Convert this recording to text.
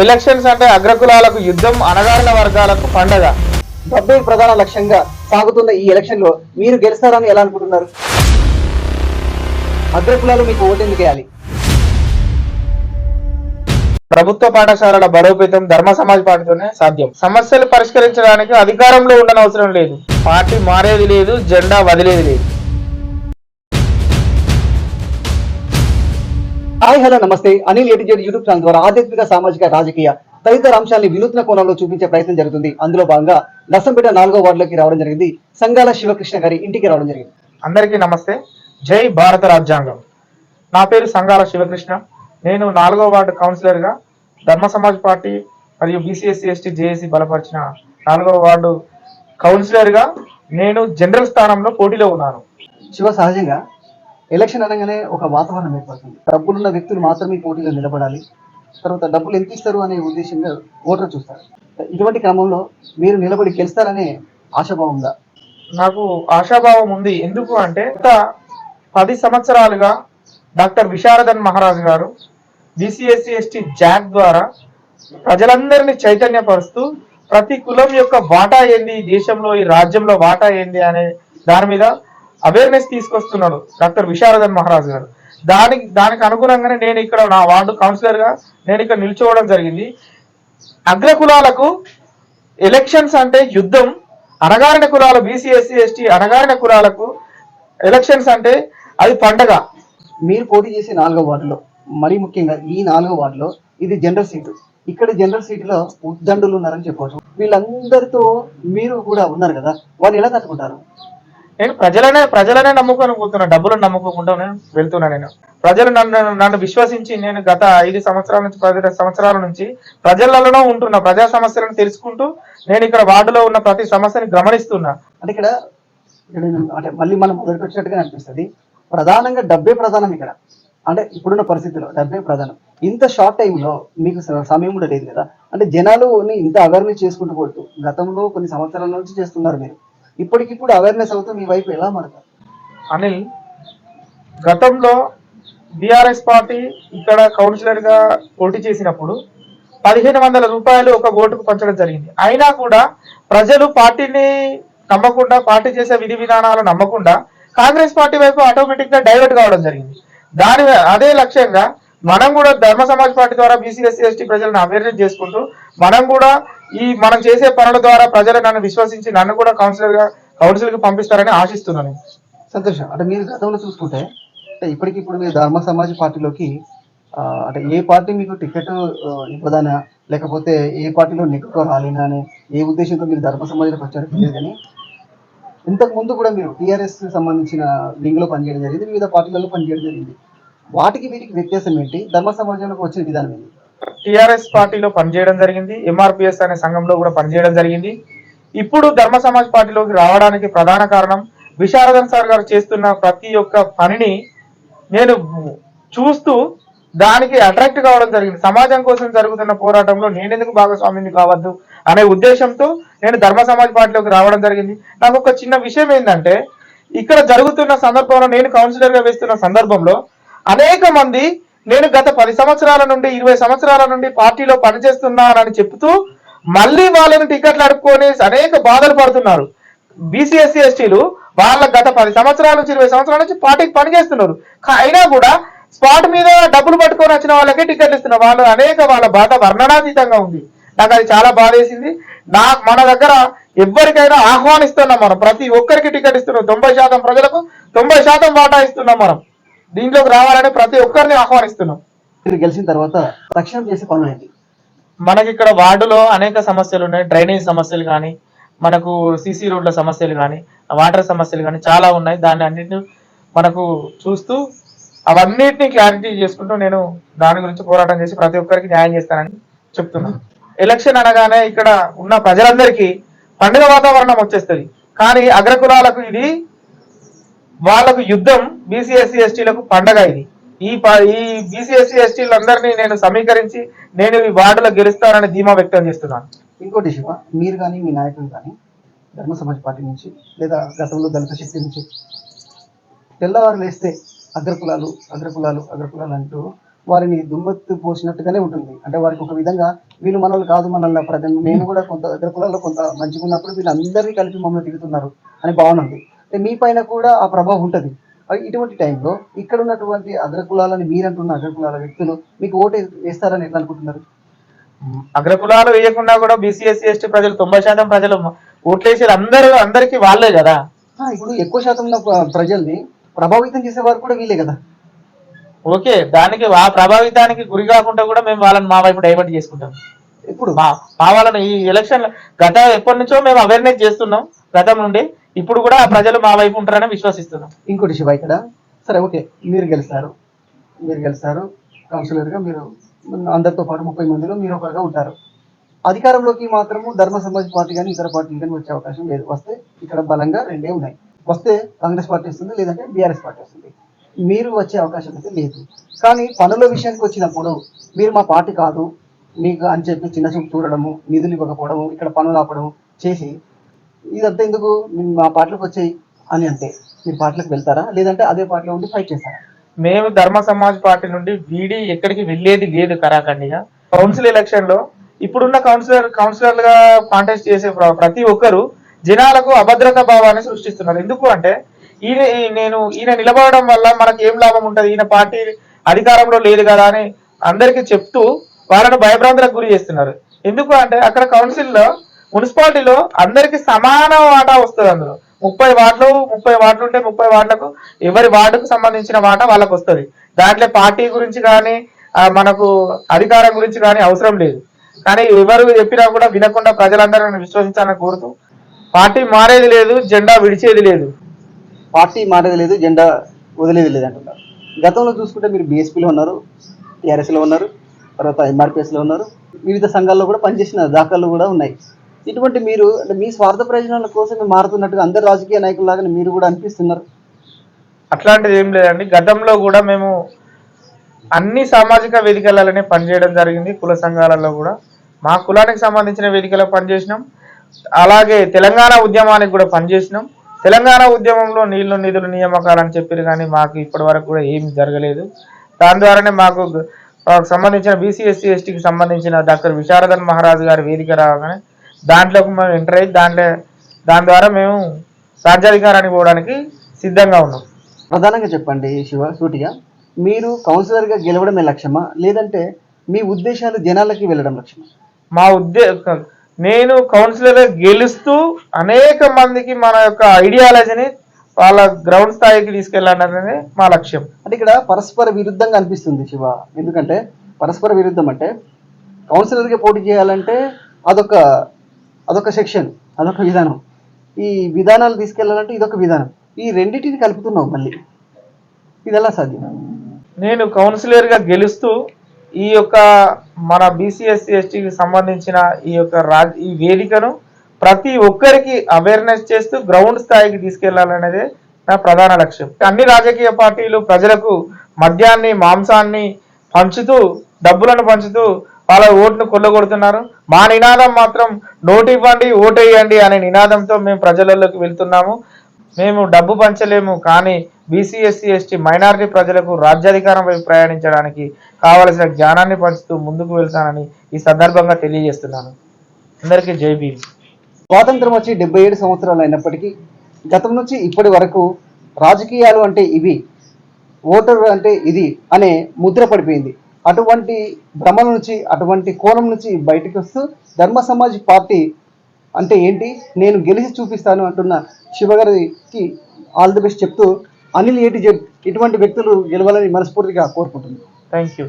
Elections అంటే అగ్రకులాలకు యుద్ధం, అణగారిన వర్గాలకు పండగ. డబ్బే ప్రధాన లక్ష్యంగా సాగుతున్న ఈ ఎలక్షన్ లో మీరు గెలుస్తారని ఎలా అనుకుంటున్నారు? అగ్రకులాలు మీకు ఓటెందుకు వేయాలి? ప్రభుత్వ పాఠశాలల బలోపేతం ధర్మ సమాజ్ పార్టీతోనే సాధ్యం. సమస్యలు పరిష్కరించడానికి అధికారంలో ఉండనవసరం లేదు, పార్టీ మారేది లేదు, జెండా వదిలేది లేదు. హాయ్ హలో నమస్తే. అనిల్ ఎటిజెడ్ యూట్యూబ్ ఛానల్ ద్వారా ఆధ్యాత్మిక, సామాజిక, రాజకీయ తదితర అంశాన్ని వినూత్న కోణంలో చూపించే ప్రయత్నం జరుగుతుంది. అందులో భాగంగా నర్సంపేట 4వ వార్డులోకి రావడం జరిగింది. సంగాల శివకృష్ణ గారి ఇంటికి రావడం జరిగింది. అందరికీ నమస్తే. జై భారత రాజ్యాంగం. నా పేరు సంగాల శివకృష్ణ. నేను 4వ వార్డు కౌన్సిలర్ గా ధర్మ సమాజ్ పార్టీ మరియు బీసీఎస్సీ ఎస్టీ జేఏసీ బలపరిచిన 4వ వార్డు కౌన్సిలర్ గా నేను జనరల్ స్థానంలో పోటీలో ఉన్నాను. శివ, సహజంగా ఎలక్షన్ అనగానే ఒక వాతావరణం ఏర్పడుతుంది. డబ్బులున్న వ్యక్తులు మాత్రమే పోటీలో నిలబడాలి, తర్వాత డబ్బులు ఎంత ఇస్తారు అనే ఉద్దేశంగా ఓటర్ చూస్తారు. ఇటువంటి క్రమంలో మీరు నిలబడి గెలుస్తారనే ఆశాభావం ఉందా? నాకు ఆశాభావం ఉంది. ఎందుకు అంటే గత 10 సంవత్సరాలుగా డాక్టర్ విశారదన్ మహారాజ్ గారు బీసీఎస్సీ ఎస్టీ జాక్ ద్వారా ప్రజలందరినీ చైతన్యపరుస్తూ ప్రతి కులం యొక్క వాటా ఏంది, దేశంలో ఈ రాజ్యంలో వాటా ఏంది అనే దాని మీద అవేర్నెస్ తీసుకొస్తున్నాడు డాక్టర్ విశారదన్ మహారాజ్ గారు. దానికి అనుగుణంగానే నేను ఇక్కడ నా వార్డు కౌన్సిలర్ గా నేను ఇక్కడ నిల్చోవడం జరిగింది. అగ్రకులాలకు ఎలక్షన్స్ అంటే యుద్ధం, అణగారిన కులాలు బీసీఎస్సీ ఎస్టీ అణగారిన కులాలకు ఎలక్షన్స్ అంటే అది పండగ. మీరు పోటీ చేసే 4వ వార్డులో, మరీ ముఖ్యంగా ఈ 4వ వార్డులో ఇది జనరల్ సీటు. ఇక్కడ జనరల్ సీటులో ఉద్దండులు ఉన్నారని చెప్పవచ్చు. వీళ్ళందరితో మీరు కూడా ఉన్నారు కదా, వాళ్ళు ఎలా తట్టుకుంటారు? నేను ప్రజలనే నమ్ముకొని పోతున్నా, డబ్బులను నమ్ముకోకుండా నేను వెళ్తున్నా. నేను ప్రజలు నన్ను విశ్వసించి, నేను గత 5 సంవత్సరాల నుంచి 10 సంవత్సరాల నుంచి ప్రజలలో ఉంటున్నా, ప్రజా సమస్యలను తెలుసుకుంటూ నేను ఇక్కడ వార్డులో ఉన్న ప్రతి సమస్యని గమనిస్తున్నా. అంటే ఇక్కడ అంటే మళ్ళీ మనం మొదటి వచ్చినట్టుగా అనిపిస్తుంది. ప్రధానంగా డబ్బే ప్రధానం ఇక్కడ. అంటే ఇప్పుడున్న పరిస్థితుల్లో డబ్బే ప్రధానం. ఇంత షార్ట్ టైంలో మీకు సమయం కూడా లేదు కదా, అంటే జనాలు ఇంత అవేర్నెస్ చేసుకుంటూ పోతూ గతంలో కొన్ని సంవత్సరాల నుంచి చేస్తున్నారు, మీరు ఇప్పటికిప్పుడు అవేర్నెస్ అవుతూ మీ వైపు ఎలా మారుతారు? అనిల్, గతంలో బీఆర్ఎస్ పార్టీ ఇక్కడ కౌన్సిలర్ గా పోటీ చేసినప్పుడు 1500 రూపాయలు ఒక ఓటుకు పంచడం జరిగింది. అయినా కూడా ప్రజలు పార్టీని నమ్మకుండా, పార్టీ చేసే విధి విధానాలు నమ్మకుండా కాంగ్రెస్ పార్టీ వైపు ఆటోమేటిక్ గా డైవర్ట్ కావడం జరిగింది. అదే లక్ష్యంగా మనం కూడా ధర్మ సమాజ్ పార్టీ ద్వారా బీసీఎస్సీ ఎస్టీ ప్రజలను అవేర్నెస్ చేసుకుంటూ మనం చేసే పనుల ద్వారా ప్రజలు నన్ను విశ్వసించి నన్ను కూడా కౌన్సిల్ కి పంపిస్తారని ఆశిస్తున్నాను. సంతోషం. అంటే మీరు గతంలో చూసుకుంటే ఇప్పటికిప్పుడు మీరు ధర్మ సమాజ్ పార్టీలోకి అంటే ఏ పార్టీ మీకు టికెట్ ఇవ్వదానా, లేకపోతే ఏ పార్టీలో నెగ్గుతో రాలేనా అనే ఏ ఉద్దేశంతో మీరు ధర్మ సమాజంలోకి వచ్చారో తెలియదు. కానీ ఇంతకు ముందు కూడా మీరు టీఆర్ఎస్ సంబంధించిన వింగ్ లో పనిచేయడం జరిగింది, వివిధ పార్టీలలో పనిచేయడం జరిగింది. వాటికి వీటికి వ్యత్యాసం ఏంటి? ధర్మ సమాజంలోకి వచ్చిన విధానం ఏంటి? టీఆర్ఎస్ పార్టీలో పనిచేయడం జరిగింది, ఎంఆర్పిఎస్ అనే సంఘంలో కూడా పనిచేయడం జరిగింది. ఇప్పుడు ధర్మ సమాజ్ పార్టీలోకి రావడానికి ప్రధాన కారణం విశారదన్ సార్ గారు చేస్తున్న ప్రతి ఒక్క పనిని నేను చూస్తూ దానికి అట్రాక్ట్ కావడం జరిగింది. సమాజం కోసం జరుగుతున్న పోరాటంలో నేనెందుకు భాగస్వామిని కావద్దు అనే ఉద్దేశంతో నేను ధర్మ సమాజ్ పార్టీలోకి రావడం జరిగింది. నాకు ఒక చిన్న విషయం ఏంటంటే, ఇక్కడ జరుగుతున్న సందర్భంలో నేను కౌన్సిలర్ గా వేస్తున్న సందర్భంలో అనేక మంది నేను గత 10 సంవత్సరాల నుండి 20 సంవత్సరాల నుండి పార్టీలో పనిచేస్తున్నానని చెప్తూ మళ్ళీ వాళ్ళని టికెట్లు అడుక్కొని అనేక బాధలు పడుతున్నారు. బీసీఎస్సీ ఎస్టీలు వాళ్ళ గత 10 సంవత్సరాల నుంచి 20 సంవత్సరాల నుంచి పార్టీకి పనిచేస్తున్నారు. అయినా కూడా స్పాట్ మీద డబ్బులు పట్టుకొని వచ్చిన వాళ్ళకే టికెట్లు ఇస్తున్నారు. వాళ్ళ బాధ వర్ణనాతీతంగా ఉంది. నాకు అది చాలా బాధ వేసింది. మన దగ్గర ఎవరికైనా ఆహ్వానిస్తున్నాం, మనం ప్రతి ఒక్కరికి టికెట్ ఇస్తున్నాం. 90% ప్రజలకు 90% వాటా ఇస్తున్నాం. మనం దీంట్లోకి రావాలని ప్రతి ఒక్కరిని ఆహ్వానిస్తున్నాం. మీరు గెలిచిన తర్వాత తక్షణం చేసే పనులు ఏంటి? మనకి ఇక్కడ వార్డులో అనేక సమస్యలు ఉన్నాయి. డ్రైనేజ్ సమస్యలు కానీ, మనకు సీసీ రోడ్ల సమస్యలు కానీ, వాటర్ సమస్యలు కానీ చాలా ఉన్నాయి. దాన్ని అన్నింటినీ మనకు చూస్తూ అవన్నిటిని క్లారిటీ చేసుకుంటూ నేను దాని గురించి పోరాటం చేసి ప్రతి ఒక్కరికి న్యాయం చేస్తానని చెప్తున్నాను. ఎలక్షన్ అనగానే ఇక్కడ ఉన్న ప్రజలందరికీ పండుగ వాతావరణం వచ్చేస్తుంది. కానీ అగ్రకులాలకు ఇది వాళ్ళకు యుద్ధం, బీసీఎస్సీ ఎస్టీలకు పండగ. ఇది ఈ బీసీఎస్సీ ఎస్టీలందరినీ నేను సమీకరించి నేను ఈ వార్డులో గెలుస్తానని ధీమా వ్యక్తం చేస్తున్నాను. ఇంకోటి శివ, మీరు కానీ మీ నాయకులు కానీ ధర్మ సమాజ్ పార్టీ నుంచి లేదా గతంలో దళిత శక్తి నుంచి తెల్లవారు వేస్తే అగ్రకులాలు అగ్రకులాలు అగ్రకులాలు అంటూ వారిని దుమ్మెత్తి పోసినట్టుగానే ఉంటుంది. అంటే వారికి ఒక విధంగా వీళ్ళు మనల్ని కాదు, మనల్ని నేను కూడా కొంత ఇతర కులాల్లో కొంత మంచిగా ఉన్నప్పుడు వీళ్ళందరినీ కలిపి మమ్మల్ని తిరుగుతున్నారు అనే భావన ఉంది. అంటే మీ పైన కూడా ఆ ప్రభావం ఉంటుంది. ఇటువంటి టైంలో ఇక్కడ ఉన్నటువంటి అగ్రకులాలని మీరంటున్న అగ్రకులాల వ్యక్తులు మీకు ఓటు వేస్తారని ఎట్లా అనుకుంటున్నారు? అగ్రకులాలు వేయకుండా కూడా బీసీ ఎస్సీ ఎస్టీ ప్రజలు 90% ప్రజలు ఓట్లేసేది అందరికీ వాళ్ళే కదా. ఇప్పుడు ఎక్కువ శాతం ఉన్న ప్రజల్ని ప్రభావితం చేసేవారు కూడా వీళ్ళే కదా. ఓకే, దానికి ఆ ప్రభావితానికి గురి కాకుండా కూడా మేము వాళ్ళని మా వైపు డైవర్ట్ చేసుకుంటాం. ఇప్పుడు మా వాళ్ళని ఈ ఎలక్షన్ ఎప్పటి నుంచో మేము అవేర్నెస్ చేస్తున్నాం గతం నుండి. ఇప్పుడు కూడా ఆ ప్రజలు మా వైపు ఉంటారని విశ్వసిస్తున్నాం. ఇంకోటి శివ, ఇక్కడ సరే ఓకే, మీరు గెలుస్తారు కౌన్సిలర్గా, మీరు అందరితో పాటు 30 మందిలో మీరు ఒకరుగా ఉంటారు. అధికారంలోకి మాత్రము ధర్మ సమాజ్ పార్టీ కానీ ఇతర పార్టీలు కానీ వచ్చే అవకాశం లేదు. వస్తే ఇక్కడ బలంగా రెండే ఉన్నాయి. వస్తే కాంగ్రెస్ పార్టీ వస్తుంది, లేదంటే బీఆర్ఎస్ పార్టీ వస్తుంది. మీరు వచ్చే అవకాశం అయితే లేదు. కానీ పనుల విషయానికి వచ్చినప్పుడు మీరు మా పార్టీ కాదు మీకు అని చెప్పి చిన్న చూపు చూడడము, నిధులు ఇవ్వకపోవడము, ఇక్కడ పనులు ఆపడము చేసి ఇదంతా ఎందుకు మా పార్టీలోకి వచ్చాయి అని అంటే మీరు పార్టీలోకి వెళ్తారా, లేదంటే అదే పార్టీలో ఉండి ఫైట్ చేస్తారా? మేము ధర్మ సమాజ్ పార్టీ నుండి వీడి ఎక్కడికి వెళ్ళేది లేదు. కరాఖండిగా కౌన్సిల్ ఎలక్షన్ లో ఇప్పుడున్న కౌన్సిలర్లుగా కాంటెస్ట్ చేసే ప్రతి ఒక్కరు జనాలకు అభద్రతా భావాన్ని సృష్టిస్తున్నారు. ఎందుకు అంటే ఈయన నిలబడడం వల్ల మనకి ఏం లాభం ఉంటుంది, ఈయన పార్టీ అధికారంలో లేదు కదా అని అందరికి చెప్తూ వాళ్ళను భయభ్రాంతులకు గురి చేస్తున్నారు. ఎందుకు అంటే అక్కడ కౌన్సిల్లో మున్సిపాలిటీలో అందరికి సమాన వాటా వస్తుంది. అందులో 30 వార్డులు ఉంటే 30 వార్డులకు ఎవరి వార్డుకు సంబంధించిన వాటా వాళ్ళకు వస్తుంది. దాంట్లో పార్టీ గురించి కానీ మనకు అధికారం గురించి కానీ అవసరం లేదు. కానీ ఎవరు చెప్పినా కూడా వినకుండా ప్రజలందరూ విశ్వసించాలని కోరుతూ పార్టీ మారేది లేదు, జెండా విడిచేది లేదు. పార్టీ మారేది లేదు, జెండా వదిలేది లేదు అంటున్నారు. గతంలో చూసుకుంటే మీరు బీఎస్పీలో ఉన్నారు, టీఆర్ఎస్లో ఉన్నారు, తర్వాత ఎంఆర్పిఎస్లో ఉన్నారు, వివిధ సంఘాల్లో కూడా పనిచేసిన దాఖలు కూడా ఉన్నాయి. ఇటువంటి మీరు అంటే మీ స్వార్థ ప్రయోజనాల కోసం మారుతున్నట్టుగా అందరు రాజకీయ నాయకుల్లాగా మీరు కూడా అనిపిస్తున్నారు. అట్లాంటిది ఏం లేదండి. గతంలో కూడా మేము అన్ని సామాజిక వేదికలలోనే పనిచేయడం జరిగింది. కుల సంఘాలలో కూడా మా కులానికి సంబంధించిన వేదికలో పనిచేసినాం. అలాగే తెలంగాణ ఉద్యమానికి కూడా పనిచేసినాం. తెలంగాణ ఉద్యమంలో నీళ్లు నిధులు నియామకాలు అని చెప్పారు, కానీ మాకు ఇప్పటి వరకు కూడా ఏమి జరగలేదు. దాని ద్వారానే మాకు సంబంధించిన బీసీ ఎస్సీ ఎస్టీకి సంబంధించిన డాక్టర్ విశారదన్ మహారాజు గారి వేదిక రాగానే దాంట్లోకి మేము ఎంటర్ అయ్యి దాని ద్వారా మేము రాజ్యాధికారానికి పోవడానికి సిద్ధంగా ఉన్నాం. ప్రధానంగా చెప్పండి శివ, సూటిగా మీరు కౌన్సిలర్గా గెలవడమే లక్ష్యమా, లేదంటే మీ ఉద్దేశాలు జనాలకి వెళ్ళడం లక్ష్యమా? నేను కౌన్సిలర్ గెలుస్తూ అనేక మందికి మన యొక్క ఐడియాలజీని వాళ్ళ గ్రౌండ్ స్థాయికి తీసుకెళ్ళాలనేది మా లక్ష్యం. అంటే ఇక్కడ పరస్పర విరుద్ధంగా అనిపిస్తుంది శివ. ఎందుకంటే పరస్పర విరుద్ధం అంటే కౌన్సిలర్గా పోటీ చేయాలంటే అదొక సెక్షన్, అదొక విధానం. ఈ విధానాలు తీసుకెళ్లాలంటే ఇదొక విధానం. ఈ రెండింటిని కలుపుతున్నావు మళ్ళీ, ఇది ఎలా సాధ్యం? నేను కౌన్సిలర్గా గెలుస్తూ ఈ యొక్క మన బీసీ ఎస్సీ ఎస్టీకి సంబంధించిన ఈ వేదికను ప్రతి ఒక్కరికి అవేర్నెస్ చేస్తూ గ్రౌండ్ స్థాయికి తీసుకెళ్లాలనేదే నా ప్రధాన లక్ష్యం. అన్ని రాజకీయ పార్టీలు ప్రజలకు మద్యాన్ని మాంసాన్ని పంచుతూ డబ్బులను పంచుతూ వాళ్ళ ఓటును కొల్లగొడుతున్నారు. మా నినాదం మాత్రం నోటివ్వండి ఓటేయండి అనే నినాదంతో మేము ప్రజలలోకి వెళ్తున్నాము. మేము డబ్బు పంచలేము, కానీ బీసీ ఎస్సీ ఎస్టీ మైనారిటీ ప్రజలకు రాజ్యాధికారం వైపు ప్రయాణించడానికి కావలసిన జ్ఞానాన్ని పంచుతూ ముందుకు వెళ్తానని ఈ సందర్భంగా తెలియజేస్తున్నాను. అందరికీ జై భీమ్. స్వాతంత్రం వచ్చి 77 సంవత్సరాలు అయినప్పటికీ గతం నుంచి ఇప్పటి వరకు రాజకీయాలు అంటే ఇవి, ఓటర్ అంటే ఇది అనే ముద్ర పడిపోయింది. అటువంటి భ్రమల నుంచి, అటువంటి కోణం నుంచి బయటకు వస్తూ ధర్మ సమాజ్ పార్టీ అంటే ఏంటి, నేను గెలిచి చూపిస్తాను అంటున్న శివగారికి ఆల్ ది బెస్ట్ చెప్తూ, అనిల్ ఏటి ఇటువంటి వ్యక్తులు గెలవాలని మనస్ఫూర్తిగా కోరుకుంటున్నాను. Thank you.